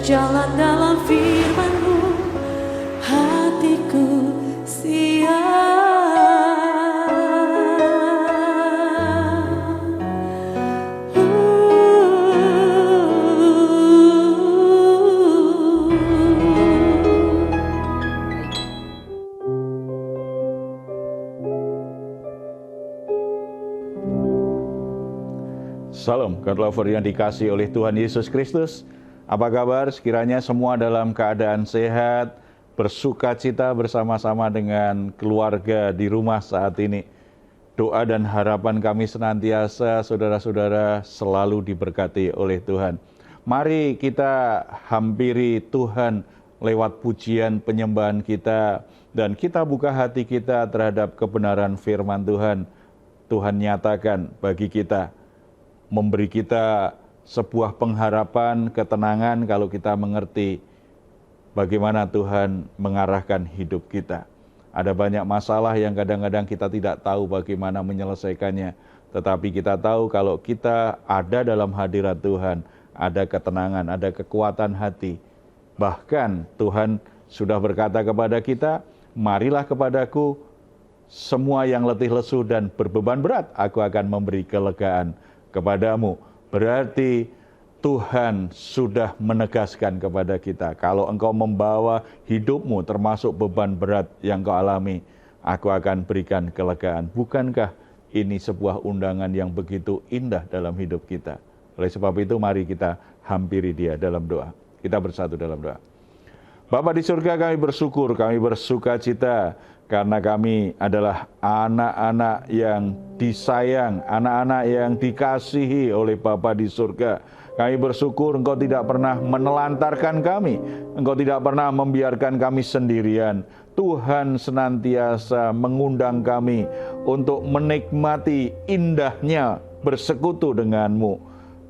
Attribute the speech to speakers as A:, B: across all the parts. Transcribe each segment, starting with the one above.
A: berjalan dalam firman-Mu, hatiku siap.
B: Salam, God lover yang dikasihi oleh Tuhan Yesus Kristus. Apa kabar? Sekiranya semua dalam keadaan sehat, bersuka cita bersama-sama dengan keluarga di rumah saat ini. Doa dan harapan kami senantiasa saudara-saudara selalu diberkati oleh Tuhan. Mari kita hampiri Tuhan lewat pujian penyembahan kita, dan kita buka hati kita terhadap kebenaran firman Tuhan. Tuhan nyatakan bagi kita, memberi kita sebuah pengharapan, ketenangan kalau kita mengerti bagaimana Tuhan mengarahkan hidup kita. Ada banyak masalah yang kadang-kadang kita tidak tahu bagaimana menyelesaikannya. Tetapi kita tahu kalau kita ada dalam hadirat Tuhan, ada ketenangan, ada kekuatan hati. Bahkan Tuhan sudah berkata kepada kita, marilah kepadaku semua yang letih lesu dan berbeban berat, aku akan memberi kelegaan kepadamu. Berarti Tuhan sudah menegaskan kepada kita, kalau engkau membawa hidupmu termasuk beban berat yang kau alami, aku akan berikan kelegaan. Bukankah ini sebuah undangan yang begitu indah dalam hidup kita? Oleh sebab itu mari kita hampiri Dia dalam doa. Kita bersatu dalam doa. Bapa di surga, kami bersyukur, kami bersuka cita karena kami adalah anak-anak yang disayang, anak-anak yang dikasihi oleh Bapa di surga. Kami bersyukur Engkau tidak pernah menelantarkan kami, Engkau tidak pernah membiarkan kami sendirian. Tuhan senantiasa mengundang kami untuk menikmati indahnya bersekutu denganmu.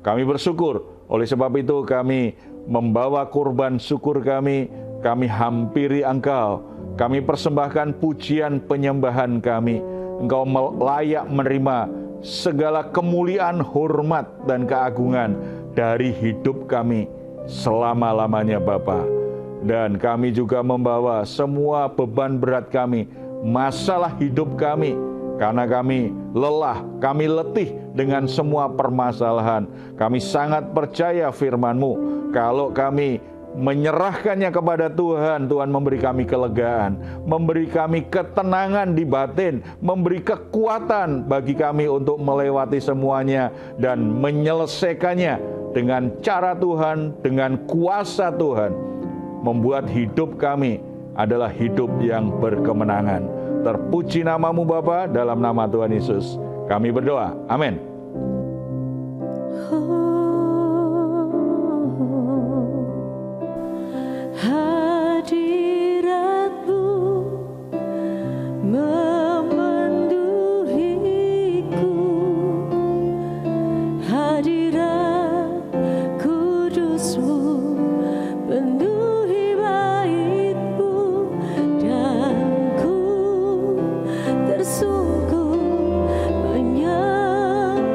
B: Kami bersyukur, oleh sebab itu kami membawa kurban syukur kami hampiri Engkau. Kami persembahkan pujian penyembahan kami. Engkau layak menerima segala kemuliaan, hormat, dan keagungan dari hidup kami selama-lamanya Bapa. Dan kami juga membawa semua beban berat kami, masalah hidup kami, karena kami lelah, kami letih dengan semua permasalahan. Kami sangat percaya firman-Mu, kalau kami menyerahkannya kepada Tuhan, Tuhan memberi kami kelegaan, memberi kami ketenangan di batin, memberi kekuatan bagi kami untuk melewati semuanya dan menyelesaikannya dengan cara Tuhan, dengan kuasa Tuhan, membuat hidup kami adalah hidup yang berkemenangan. Terpuji nama-Mu Bapa, dalam nama Tuhan Yesus kami berdoa, amin.
A: Hadirat-Mu memenuhiku, hadirat kudus-Mu penuhi bait-Mu, dan ku tersungkur menyembah.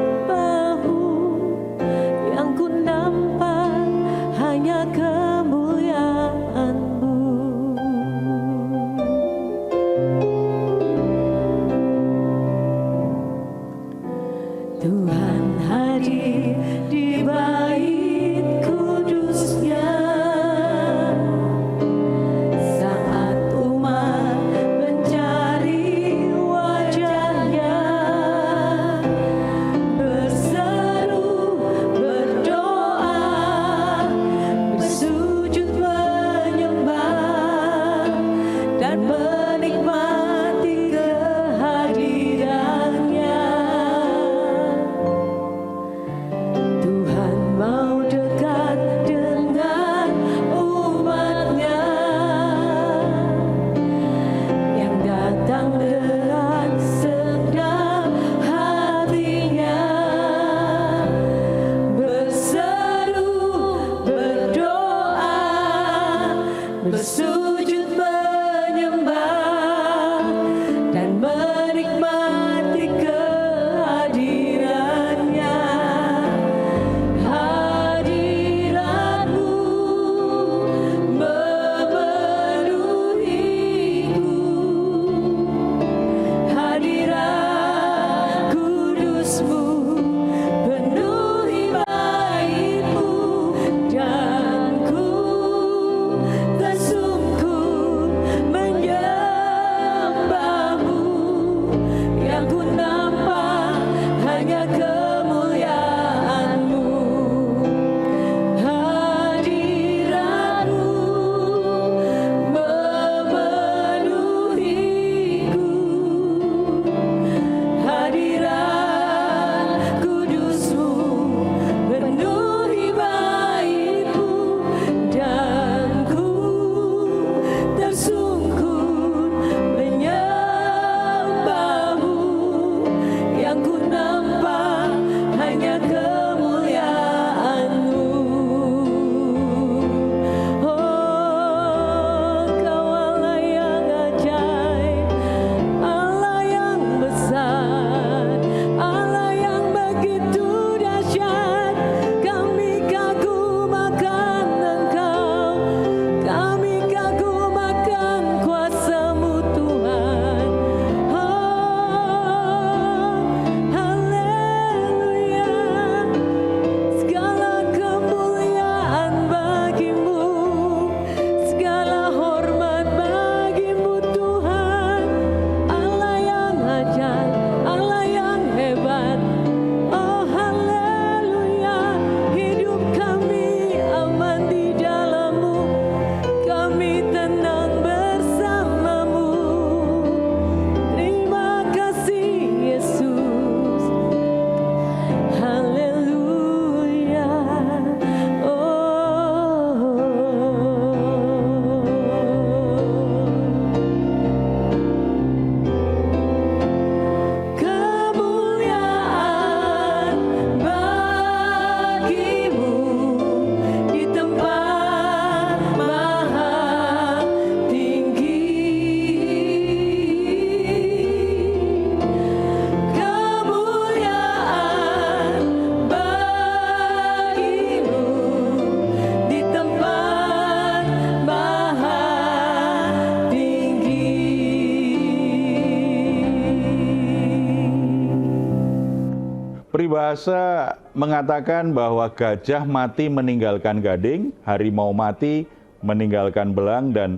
B: peribahasa mengatakan bahwa gajah mati meninggalkan gading, harimau mati meninggalkan belang, dan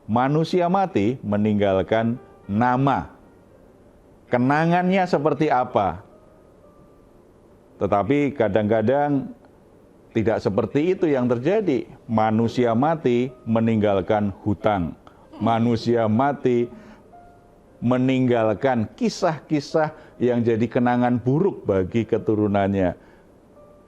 B: manusia mati meninggalkan nama. Kenangannya seperti apa? Tetapi kadang-kadang tidak seperti itu yang terjadi. Manusia mati meninggalkan hutang. Manusia mati meninggalkan kisah-kisah yang jadi kenangan buruk bagi keturunannya.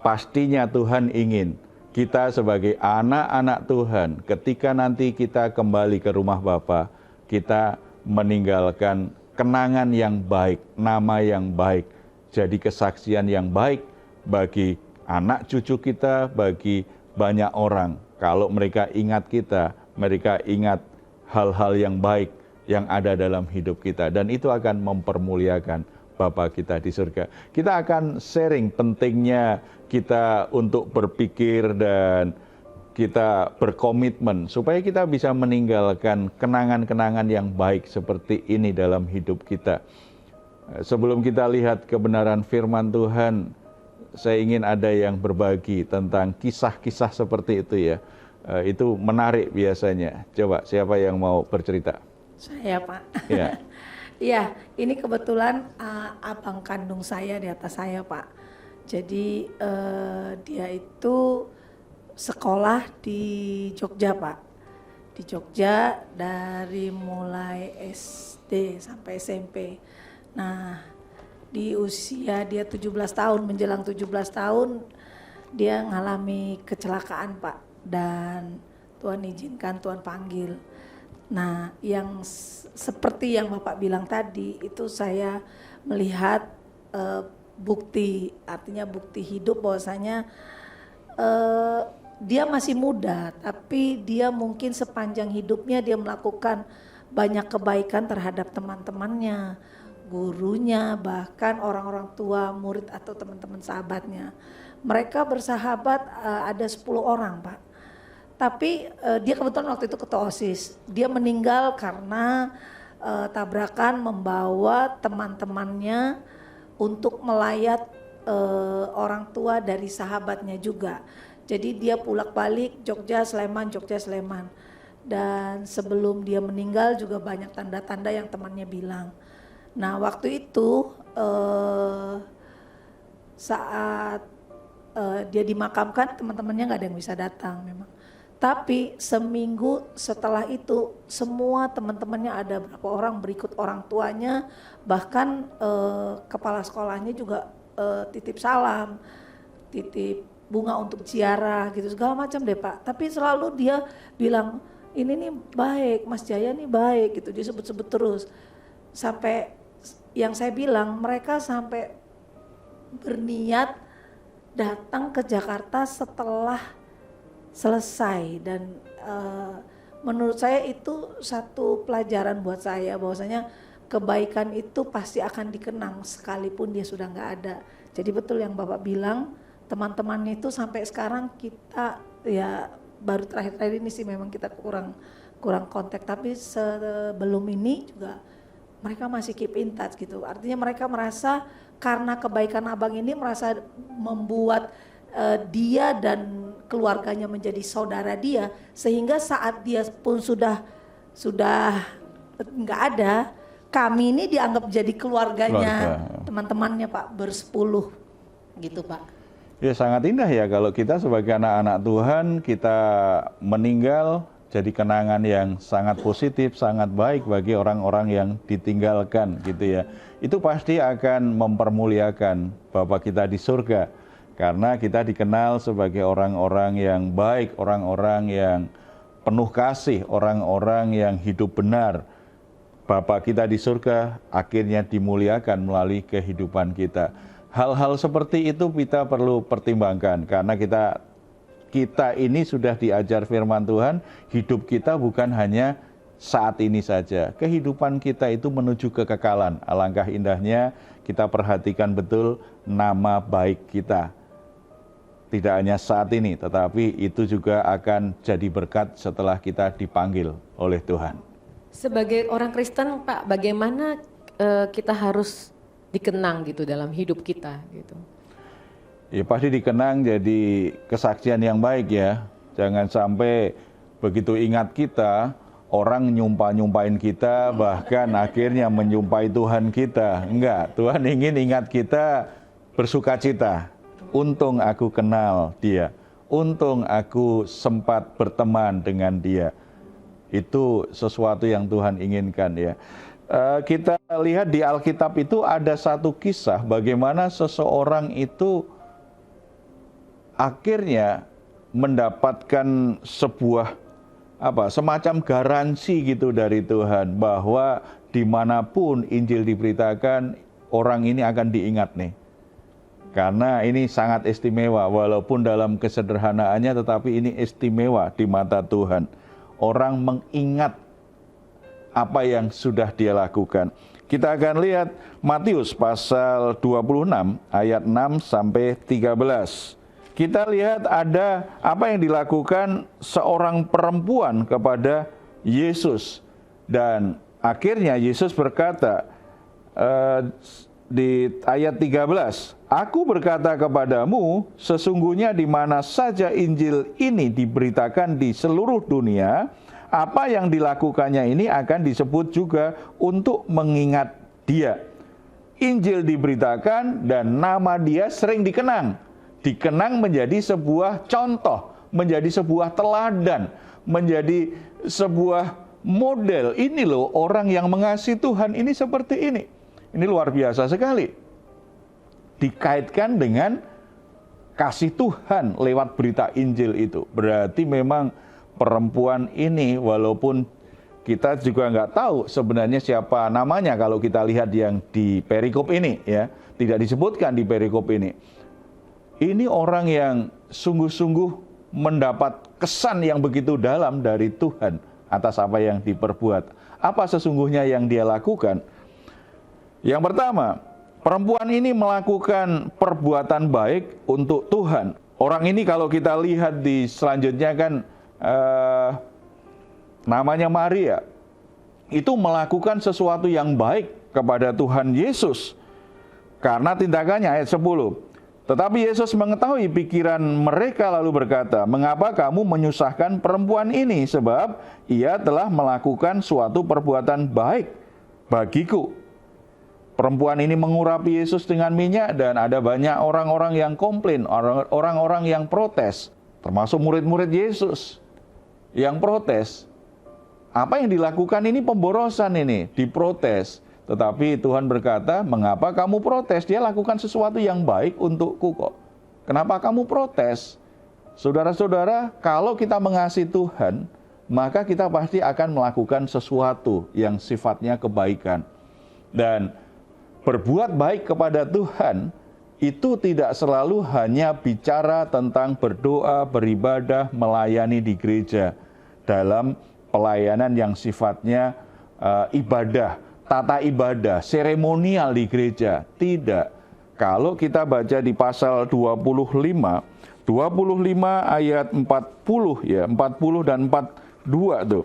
B: Pastinya Tuhan ingin kita sebagai anak-anak Tuhan, ketika nanti kita kembali ke rumah Bapa, kita meninggalkan kenangan yang baik, nama yang baik, jadi kesaksian yang baik bagi anak cucu kita, bagi banyak orang. Kalau mereka ingat kita, mereka ingat hal-hal yang baik yang ada dalam hidup kita, dan itu akan mempermuliakan Bapa kita di surga. Kita akan sharing pentingnya kita untuk berpikir dan kita berkomitmen supaya kita bisa meninggalkan kenangan-kenangan yang baik seperti ini dalam hidup kita. Sebelum kita lihat kebenaran firman Tuhan, saya ingin ada yang berbagi tentang kisah-kisah seperti itu ya. Itu menarik biasanya. Coba siapa yang mau bercerita?
C: Saya, Pak.
B: Ya.
C: Iya, ini kebetulan abang kandung saya di atas saya, Pak. Jadi dia itu sekolah di Jogja, Pak. Di Jogja dari mulai SD sampai SMP. Nah, di usia dia 17 tahun, menjelang 17 tahun, dia ngalami kecelakaan, Pak. Dan Tuhan izinkan, Tuhan panggil. Nah, yang seperti yang Bapak bilang tadi, itu saya melihat bukti, artinya bukti hidup bahwasanya dia masih muda, tapi dia mungkin sepanjang hidupnya dia melakukan banyak kebaikan terhadap teman-temannya, gurunya, bahkan orang-orang tua, murid atau teman-teman sahabatnya. Mereka bersahabat ada 10 orang, Pak. Tapi dia kebetulan waktu itu ketua OSIS. Dia meninggal karena tabrakan membawa teman-temannya untuk melayat orang tua dari sahabatnya juga. Jadi dia bolak-balik Jogja, Sleman, Jogja, Sleman. Dan sebelum dia meninggal juga banyak tanda-tanda yang temannya bilang. Nah, waktu itu saat dia dimakamkan, teman-temannya nggak ada yang bisa datang memang. Tapi seminggu setelah itu semua teman-temannya, ada berapa orang berikut orang tuanya, bahkan kepala sekolahnya juga titip salam, titip bunga untuk ziarah gitu, segala macam deh, Pak. Tapi selalu dia bilang, ini nih baik, Mas Jaya nih baik gitu, dia sebut-sebut terus. Sampai yang saya bilang, mereka sampai berniat datang ke Jakarta setelah selesai. Dan menurut saya itu satu pelajaran buat saya, bahwasanya kebaikan itu pasti akan dikenang sekalipun dia sudah nggak ada. Jadi betul yang Bapak bilang, teman-teman itu sampai sekarang kita ya baru terakhir-terakhir ini sih memang kita kurang kontak, tapi sebelum ini juga mereka masih keep in touch gitu. Artinya mereka merasa karena kebaikan abang ini merasa membuat dia dan keluarganya menjadi saudara dia, sehingga saat dia pun sudah nggak ada, kami ini dianggap jadi keluarganya, teman-temannya, Pak, bersepuluh gitu, Pak.
B: Ya, sangat indah ya kalau kita sebagai anak-anak Tuhan, kita meninggal jadi kenangan yang sangat positif, sangat baik bagi orang-orang yang ditinggalkan gitu ya. Itu pasti akan mempermuliakan Bapa kita di surga. Karena kita dikenal sebagai orang-orang yang baik, orang-orang yang penuh kasih, orang-orang yang hidup benar. Bapa kita di surga akhirnya dimuliakan melalui kehidupan kita. Hal-hal seperti itu kita perlu pertimbangkan, karena kita ini sudah diajar firman Tuhan, hidup kita bukan hanya saat ini saja. Kehidupan kita itu menuju kekekalan. Alangkah indahnya kita perhatikan betul nama baik kita. Tidak hanya saat ini, tetapi itu juga akan jadi berkat setelah kita dipanggil oleh Tuhan.
D: Sebagai orang Kristen, Pak, bagaimana kita harus dikenang gitu dalam hidup kita gitu?
B: ya pasti dikenang jadi kesaksian yang baik ya. Jangan sampai begitu ingat kita, orang nyumpahin kita, bahkan akhirnya menyumpai Tuhan kita. Enggak, Tuhan ingin ingat kita bersukacita. Untung aku kenal dia, untung aku sempat berteman dengan dia. Itu sesuatu yang Tuhan inginkan ya. Kita lihat di Alkitab itu ada satu kisah bagaimana seseorang itu akhirnya mendapatkan sebuah semacam garansi gitu dari Tuhan bahwa dimanapun Injil diberitakan, orang ini akan diingat nih. Karena ini sangat istimewa, walaupun dalam kesederhanaannya tetapi ini istimewa di mata Tuhan. Orang mengingat apa yang sudah dia lakukan. Kita akan lihat Matius pasal 26 ayat 6 sampai 13. Kita lihat ada apa yang dilakukan seorang perempuan kepada Yesus. Dan akhirnya Yesus berkata di ayat 13, "Aku berkata kepadamu, sesungguhnya di mana saja Injil ini diberitakan di seluruh dunia, apa yang dilakukannya ini akan disebut juga untuk mengingat dia." Injil diberitakan dan nama dia sering dikenang. Dikenang menjadi sebuah contoh, menjadi sebuah teladan, menjadi sebuah model. Ini loh orang yang mengasihi Tuhan ini seperti ini. Ini luar biasa sekali. Dikaitkan dengan kasih Tuhan lewat berita Injil itu. Berarti memang perempuan ini walaupun kita juga nggak tahu sebenarnya siapa namanya kalau kita lihat yang di perikop ini ya. Tidak disebutkan di perikop ini. Ini orang yang sungguh-sungguh mendapat kesan yang begitu dalam dari Tuhan atas apa yang diperbuat. Apa sesungguhnya yang dia lakukan? Yang pertama, perempuan ini melakukan perbuatan baik untuk Tuhan. Orang ini kalau kita lihat di selanjutnya kan namanya Maria. Itu melakukan sesuatu yang baik kepada Tuhan Yesus. Karena tindakannya ayat 10. Tetapi Yesus mengetahui pikiran mereka lalu berkata, "Mengapa kamu menyusahkan perempuan ini? Sebab ia telah melakukan suatu perbuatan baik bagiku." Perempuan ini mengurapi Yesus dengan minyak dan ada banyak orang-orang yang komplain, orang-orang yang protes. Termasuk murid-murid Yesus yang protes. Apa yang dilakukan ini pemborosan ini, diprotes. Tetapi Tuhan berkata, "Mengapa kamu protes? Dia lakukan sesuatu yang baik untukku kok. Kenapa kamu protes?" Saudara-saudara, kalau kita mengasihi Tuhan, maka kita pasti akan melakukan sesuatu yang sifatnya kebaikan. Dan berbuat baik kepada Tuhan, itu tidak selalu hanya bicara tentang berdoa, beribadah, melayani di gereja. Dalam pelayanan yang sifatnya ibadah, tata ibadah, seremonial di gereja. Tidak. Kalau kita baca di pasal 25 ayat 40 ya, 40 dan 42 tuh.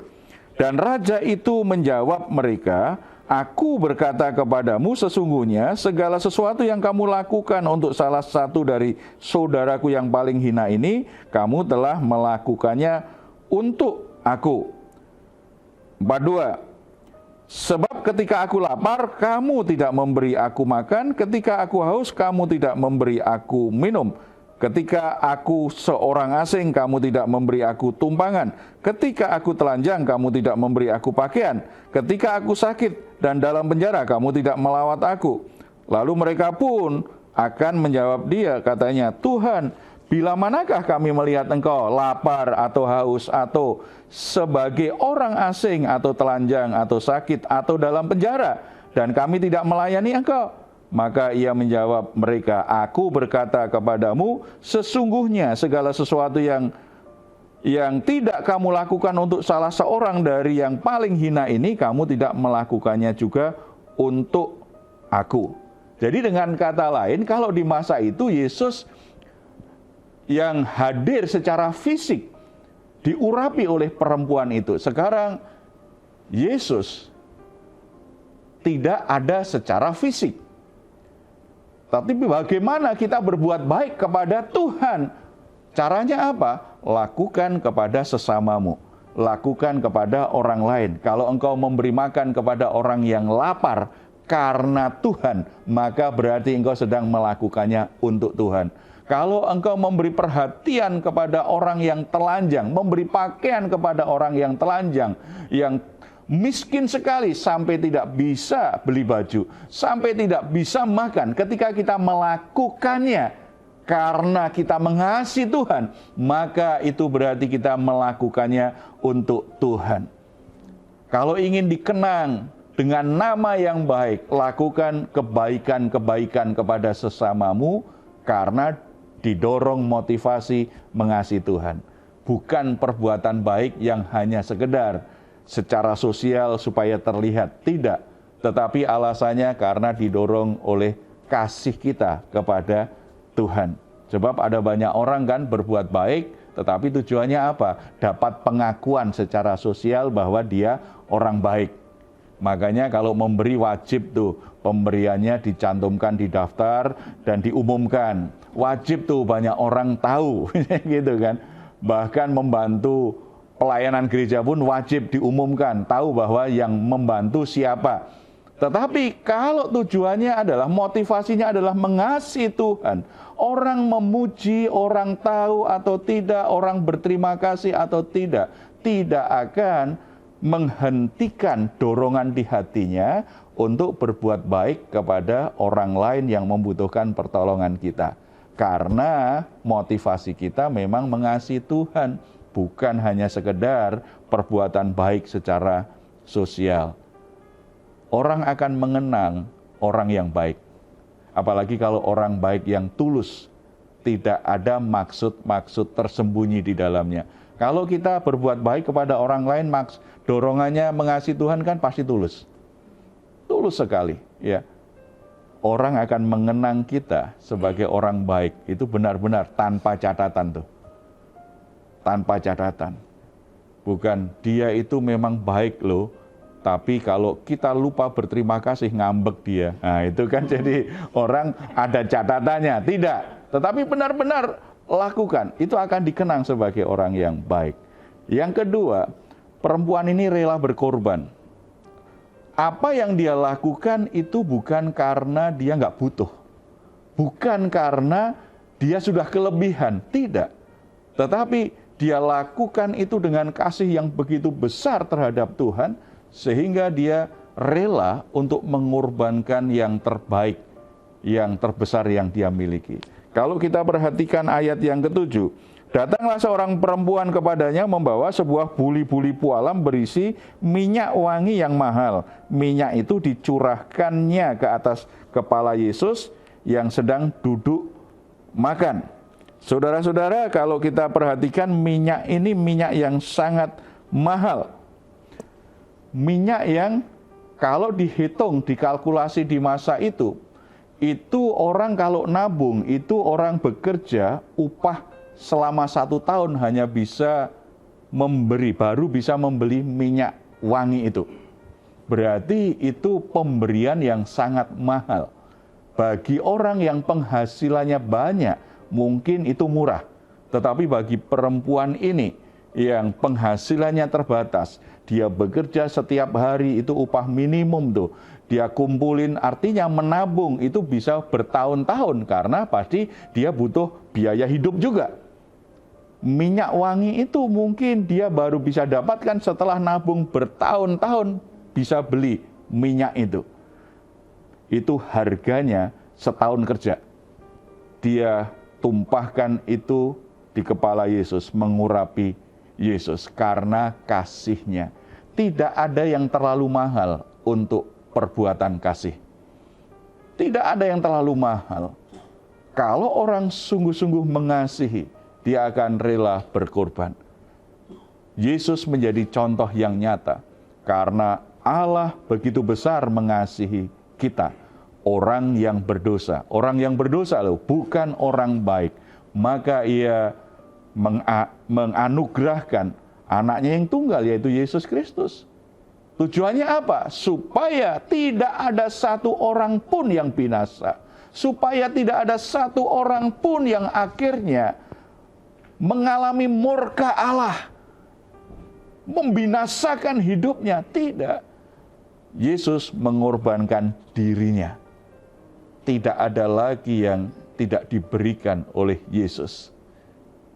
B: Dan raja itu menjawab mereka, "Aku berkata kepadamu sesungguhnya segala sesuatu yang kamu lakukan untuk salah satu dari saudaraku yang paling hina ini, kamu telah melakukannya untuk aku." 42. "Sebab ketika aku lapar, kamu tidak memberi aku makan. Ketika aku haus, kamu tidak memberi aku minum. Ketika aku seorang asing, kamu tidak memberi aku tumpangan. Ketika aku telanjang, kamu tidak memberi aku pakaian. Ketika aku sakit dan dalam penjara, kamu tidak melawat aku." Lalu mereka pun akan menjawab dia, katanya, "Tuhan, bila manakah kami melihat engkau lapar atau haus atau sebagai orang asing atau telanjang atau sakit atau dalam penjara dan kami tidak melayani engkau?" Maka ia menjawab mereka, "Aku berkata kepadamu, sesungguhnya segala sesuatu yang tidak kamu lakukan untuk salah seorang dari yang paling hina ini, kamu tidak melakukannya juga untuk aku." Jadi dengan kata lain, kalau di masa itu Yesus yang hadir secara fisik diurapi oleh perempuan itu. Sekarang Yesus tidak ada secara fisik. Tapi bagaimana kita berbuat baik kepada Tuhan? Caranya apa? Lakukan kepada sesamamu. Lakukan kepada orang lain. Kalau engkau memberi makan kepada orang yang lapar karena Tuhan, maka berarti engkau sedang melakukannya untuk Tuhan. Kalau engkau memberi perhatian kepada orang yang telanjang, memberi pakaian kepada orang yang telanjang, yang miskin sekali sampai tidak bisa beli baju, sampai tidak bisa makan, ketika kita melakukannya karena kita mengasihi Tuhan, maka itu berarti kita melakukannya untuk Tuhan. Kalau ingin dikenang dengan nama yang baik, lakukan kebaikan-kebaikan kepada sesamamu karena didorong motivasi mengasihi Tuhan. Bukan perbuatan baik yang hanya sekedar secara sosial supaya terlihat, tidak. Tetapi alasannya karena didorong oleh kasih kita kepada Tuhan. Sebab ada banyak orang kan berbuat baik, tetapi tujuannya apa? Dapat pengakuan secara sosial bahwa dia orang baik. Makanya kalau memberi wajib tuh, pemberiannya dicantumkan di daftar dan diumumkan. Wajib tuh banyak orang tahu, gitu kan. Bahkan membantu pelayanan gereja pun wajib diumumkan, tahu bahwa yang membantu siapa. Tetapi kalau tujuannya adalah, motivasinya adalah mengasihi Tuhan, orang memuji, orang tahu atau tidak, orang berterima kasih atau tidak akan menghentikan dorongan di hatinya untuk berbuat baik kepada orang lain yang membutuhkan pertolongan kita. Karena motivasi kita memang mengasihi Tuhan, bukan hanya sekedar perbuatan baik secara sosial. Orang akan mengenang orang yang baik. Apalagi kalau orang baik yang tulus, tidak ada maksud-maksud tersembunyi di dalamnya. Kalau kita berbuat baik kepada orang lain, dorongannya mengasihi Tuhan kan pasti tulus. Tulus sekali, ya. Orang akan mengenang kita sebagai orang baik, itu benar-benar tanpa catatan tuh. Tanpa catatan. Bukan dia itu memang baik loh, tapi kalau kita lupa berterima kasih ngambek dia. Nah itu kan jadi orang ada catatannya. Tidak, tetapi benar-benar lakukan. Itu akan dikenang sebagai orang yang baik. Yang kedua, perempuan ini rela berkorban. Apa yang dia lakukan itu bukan karena dia nggak butuh. Bukan karena dia sudah kelebihan. Tidak. Tetapi dia lakukan itu dengan kasih yang begitu besar terhadap Tuhan, sehingga dia rela untuk mengorbankan yang terbaik, yang terbesar yang dia miliki. Kalau kita perhatikan ayat yang ke-7, datanglah seorang perempuan kepadanya membawa sebuah buli-buli pualam berisi minyak wangi yang mahal. Minyak itu dicurahkannya ke atas kepala Yesus yang sedang duduk makan. Saudara-saudara, kalau kita perhatikan minyak ini minyak yang sangat mahal. Minyak yang kalau dihitung, dikalkulasi di masa itu orang kalau nabung, itu orang bekerja upah selama 1 tahun hanya bisa baru bisa membeli minyak wangi itu. Berarti itu pemberian yang sangat mahal. Bagi orang yang penghasilannya banyak, mungkin itu murah. Tetapi bagi perempuan ini yang penghasilannya terbatas, dia bekerja setiap hari itu upah minimum tuh. Dia kumpulin, artinya menabung itu bisa bertahun-tahun karena pasti dia butuh biaya hidup juga. Minyak wangi itu mungkin dia baru bisa dapatkan setelah nabung bertahun-tahun bisa beli minyak itu. Itu harganya setahun kerja. Dia tumpahkan itu di kepala Yesus, mengurapi Yesus karena kasihnya. Tidak ada yang terlalu mahal untuk perbuatan kasih. Tidak ada yang terlalu mahal. Kalau orang sungguh-sungguh mengasihi, dia akan rela berkorban. Yesus menjadi contoh yang nyata karena Allah begitu besar mengasihi kita. Orang yang berdosa. Orang yang berdosa loh, bukan orang baik. Maka ia menganugerahkan anaknya yang tunggal, yaitu Yesus Kristus. Tujuannya apa? Supaya tidak ada satu orang pun yang binasa. supaya tidak ada satu orang pun yang akhirnya mengalami murka Allah, membinasakan hidupnya. Tidak. Yesus mengorbankan dirinya. Tidak ada lagi yang tidak diberikan oleh Yesus.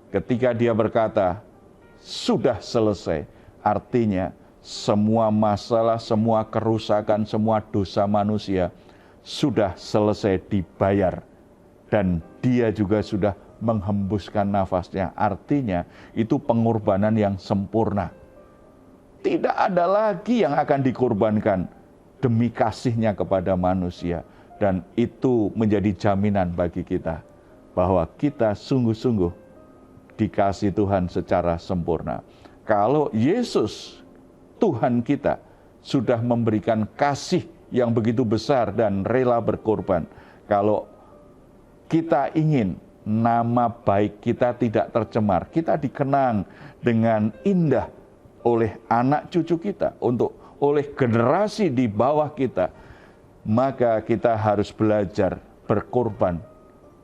B: Ketika dia berkata, sudah selesai, artinya semua masalah, semua kerusakan, semua dosa manusia sudah selesai dibayar. Dan dia juga sudah menghembuskan nafasnya. Artinya itu pengorbanan yang sempurna. Tidak ada lagi yang akan dikorbankan demi kasihnya kepada manusia. Dan itu menjadi jaminan bagi kita bahwa kita sungguh-sungguh dikasih Tuhan secara sempurna. Kalau Yesus, Tuhan kita, sudah memberikan kasih yang begitu besar dan rela berkorban, kalau kita ingin nama baik kita tidak tercemar, kita dikenang dengan indah oleh anak cucu kita, oleh generasi di bawah kita, maka kita harus belajar berkorban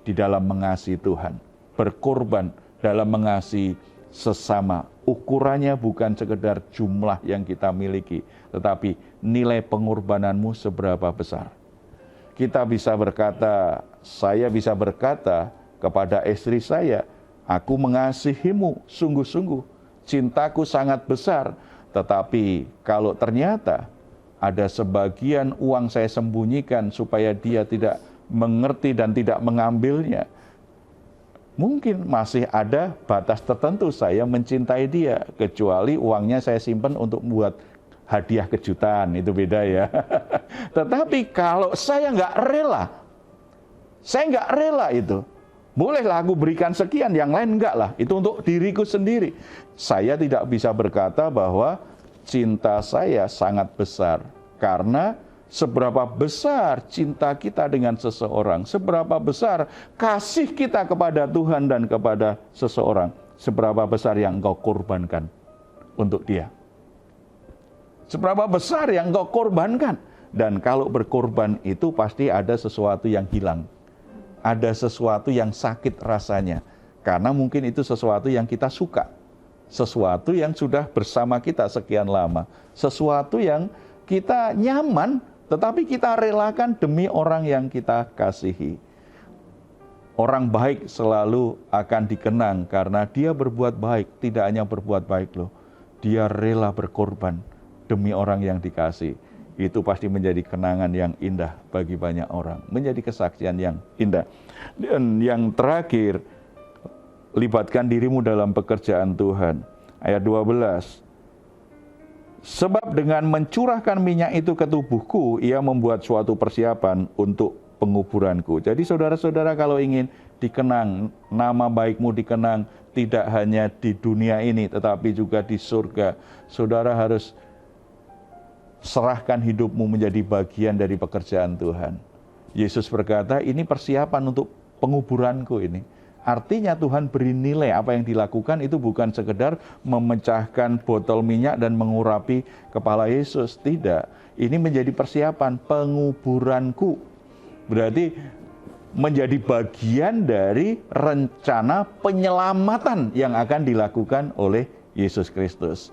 B: di dalam mengasihi Tuhan, berkorban dalam mengasihi sesama. Ukurannya bukan sekedar jumlah yang kita miliki, tetapi nilai pengorbananmu seberapa besar. Kita bisa berkata, saya bisa berkata kepada istri saya, aku mengasihimu sungguh-sungguh, cintaku sangat besar. Tetapi kalau ternyata ada sebagian uang saya sembunyikan supaya dia tidak mengerti dan tidak mengambilnya, mungkin masih ada batas tertentu saya mencintai dia, kecuali uangnya saya simpan untuk membuat hadiah kejutan, itu beda ya. Tetapi kalau saya nggak rela itu, bolehlah aku berikan sekian, yang lain enggak lah, itu untuk diriku sendiri. Saya tidak bisa berkata bahwa cinta saya sangat besar, karena seberapa besar cinta kita dengan seseorang, seberapa besar kasih kita kepada Tuhan dan kepada seseorang, seberapa besar yang engkau korbankan untuk dia. Seberapa besar yang engkau korbankan. Dan kalau berkorban itu pasti ada sesuatu yang hilang. Ada sesuatu yang sakit rasanya. Karena mungkin itu sesuatu yang kita suka. Sesuatu yang sudah bersama kita sekian lama. Sesuatu yang kita nyaman, tetapi kita relakan demi orang yang kita kasihi. Orang baik selalu akan dikenang karena dia berbuat baik. Tidak hanya berbuat baik loh, dia rela berkorban demi orang yang dikasih. Itu pasti menjadi kenangan yang indah bagi banyak orang, menjadi kesaksian yang indah. Dan yang terakhir, libatkan dirimu dalam pekerjaan Tuhan. Ayat 12. Sebab dengan mencurahkan minyak itu ke tubuhku, ia membuat suatu persiapan untuk penguburanku. Jadi saudara-saudara, kalau ingin dikenang, nama baikmu dikenang, tidak hanya di dunia ini, tetapi juga di surga, saudara harus serahkan hidupmu menjadi bagian dari pekerjaan Tuhan. Yesus berkata, ini persiapan untuk penguburanku ini. Artinya Tuhan beri nilai apa yang dilakukan itu bukan sekedar memecahkan botol minyak dan mengurapi kepala Yesus. Tidak, ini menjadi persiapan penguburanku. Berarti menjadi bagian dari rencana penyelamatan yang akan dilakukan oleh Yesus Kristus.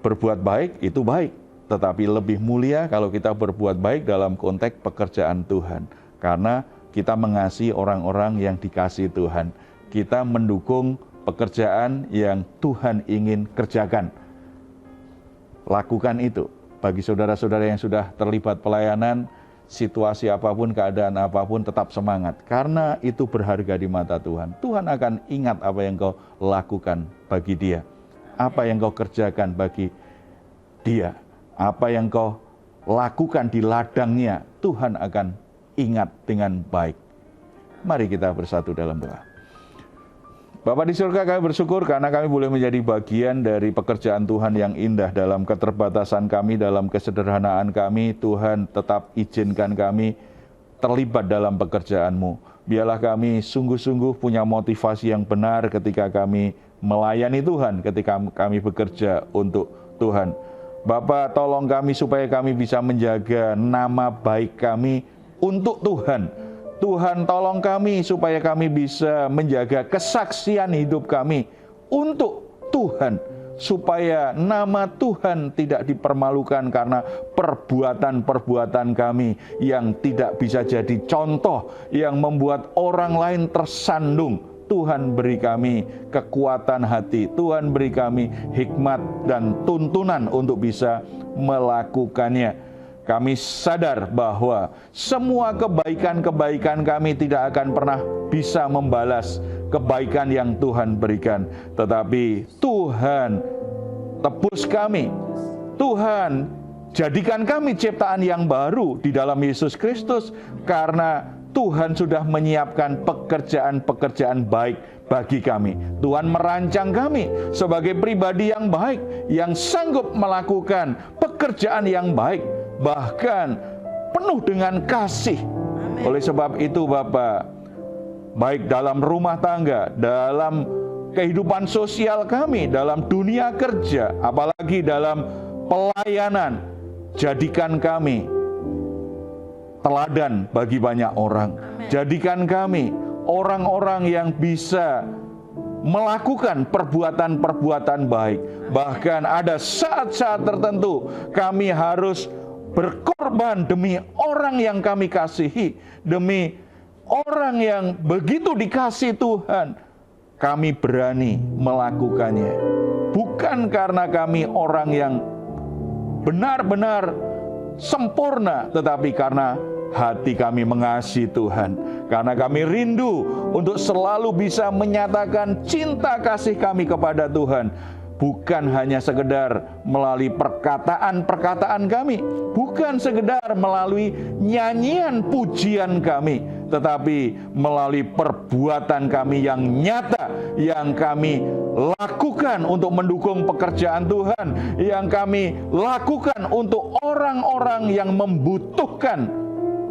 B: Berbuat baik itu baik, tetapi lebih mulia kalau kita berbuat baik dalam konteks pekerjaan Tuhan. Karena kita mengasihi orang-orang yang dikasihi Tuhan. Kita mendukung pekerjaan yang Tuhan ingin kerjakan. Lakukan itu. Bagi saudara-saudara yang sudah terlibat pelayanan, situasi apapun, keadaan apapun, tetap semangat. Karena itu berharga di mata Tuhan. Tuhan akan ingat apa yang kau lakukan bagi Dia. Apa yang kau kerjakan bagi Dia. Apa yang kau lakukan di ladangnya, Tuhan akan ingat dengan baik. Mari kita bersatu dalam doa. Bapa di surga, kami bersyukur karena kami boleh menjadi bagian dari pekerjaan Tuhan yang indah. Dalam keterbatasan kami, dalam kesederhanaan kami, Tuhan tetap izinkan kami terlibat dalam pekerjaan-Mu. Biarlah kami sungguh-sungguh punya motivasi yang benar ketika kami melayani Tuhan, ketika kami bekerja untuk Tuhan. Bapa, tolong kami supaya kami bisa menjaga nama baik kami untuk Tuhan. Tuhan tolong kami supaya kami bisa menjaga kesaksian hidup kami untuk Tuhan, supaya nama Tuhan tidak dipermalukan karena perbuatan-perbuatan kami yang tidak bisa jadi contoh, yang membuat orang lain tersandung. Tuhan beri kami kekuatan hati, Tuhan beri kami hikmat dan tuntunan untuk bisa melakukannya. Kami sadar bahwa semua kebaikan-kebaikan kami tidak akan pernah bisa membalas kebaikan yang Tuhan berikan. Tetapi Tuhan tebus kami, Tuhan jadikan kami ciptaan yang baru di dalam Yesus Kristus, karena Tuhan sudah menyiapkan pekerjaan-pekerjaan baik bagi kami. Tuhan merancang kami sebagai pribadi yang baik, yang sanggup melakukan pekerjaan yang baik, bahkan penuh dengan kasih. Oleh sebab itu Bapak, baik dalam rumah tangga, dalam kehidupan sosial kami, dalam dunia kerja, apalagi dalam pelayanan, jadikan kami teladan bagi banyak orang. Jadikan kami orang-orang yang bisa melakukan perbuatan-perbuatan baik. Bahkan ada saat-saat tertentu kami harus berkorban demi orang yang kami kasihi, demi orang yang begitu dikasih Tuhan. Kami berani melakukannya, bukan karena kami orang yang benar-benar sempurna, tetapi karena hati kami mengasihi Tuhan, karena kami rindu untuk selalu bisa menyatakan cinta kasih kami kepada Tuhan. Bukan hanya sekedar melalui perkataan-perkataan kami, bukan sekedar melalui nyanyian pujian kami, tetapi melalui perbuatan kami yang nyata, yang kami lakukan untuk mendukung pekerjaan Tuhan, yang kami lakukan untuk orang-orang yang membutuhkan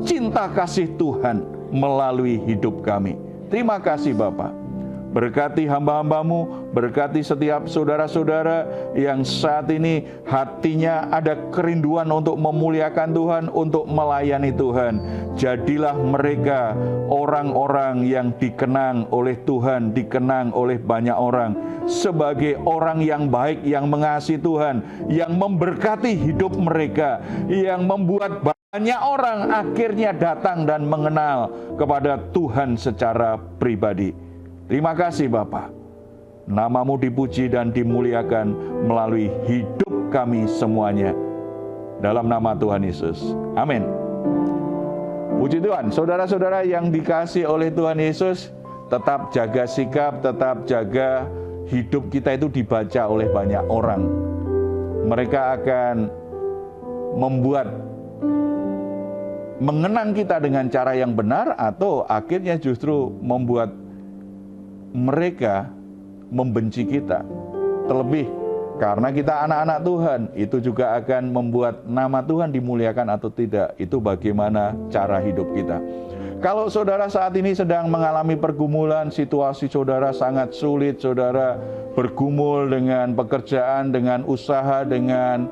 B: cinta kasih Tuhan melalui hidup kami. Terima kasih Bapak. Berkati hamba-hambamu, berkati setiap saudara-saudara yang saat ini hatinya ada kerinduan untuk memuliakan Tuhan, untuk melayani Tuhan. Jadilah mereka orang-orang yang dikenang oleh Tuhan, dikenang oleh banyak orang sebagai orang yang baik, yang mengasihi Tuhan, yang memberkati hidup mereka, yang membuat banyak orang akhirnya datang dan mengenal kepada Tuhan secara pribadi. Terima kasih Bapa. Namamu dipuji dan dimuliakan melalui hidup kami semuanya. Dalam nama Tuhan Yesus. Amin. Puji Tuhan. Saudara-saudara yang dikasihi oleh Tuhan Yesus, tetap jaga sikap, tetap jaga hidup kita itu dibaca oleh banyak orang. Mereka akan membuat mengenang kita dengan cara yang benar, atau akhirnya justru membuat mereka membenci kita. Terlebih karena kita anak-anak Tuhan, itu juga akan membuat nama Tuhan dimuliakan atau tidak. Itu bagaimana cara hidup kita. Kalau saudara saat ini sedang mengalami pergumulan, situasi saudara sangat sulit, saudara bergumul dengan pekerjaan, dengan usaha, dengan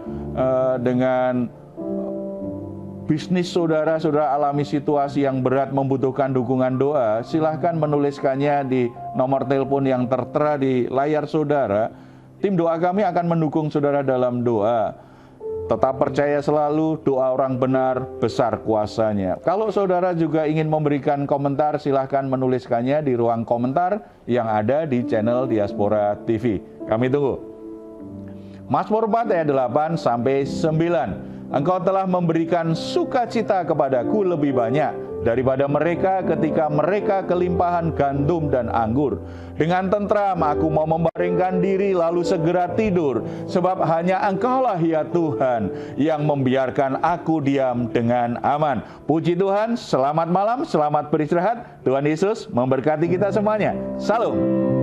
B: bisnis saudara alami situasi yang berat membutuhkan dukungan doa, silahkan menuliskannya di nomor telepon yang tertera di layar saudara. Tim doa kami akan mendukung saudara dalam doa. Tetap percaya selalu, doa orang benar besar kuasanya. Kalau saudara juga ingin memberikan komentar, silahkan menuliskannya di ruang komentar yang ada di channel Diaspora TV. Kami tunggu. Mazmur 4 ayat 8 sampai 9. Engkau telah memberikan sukacita kepadaku lebih banyak daripada mereka ketika mereka kelimpahan gandum dan anggur. Dengan tentram aku mau membaringkan diri lalu segera tidur, sebab hanya Engkaulah ya Tuhan yang membiarkan aku diam dengan aman. Puji Tuhan, selamat malam, selamat beristirahat. Tuhan Yesus memberkati kita semuanya. Salam.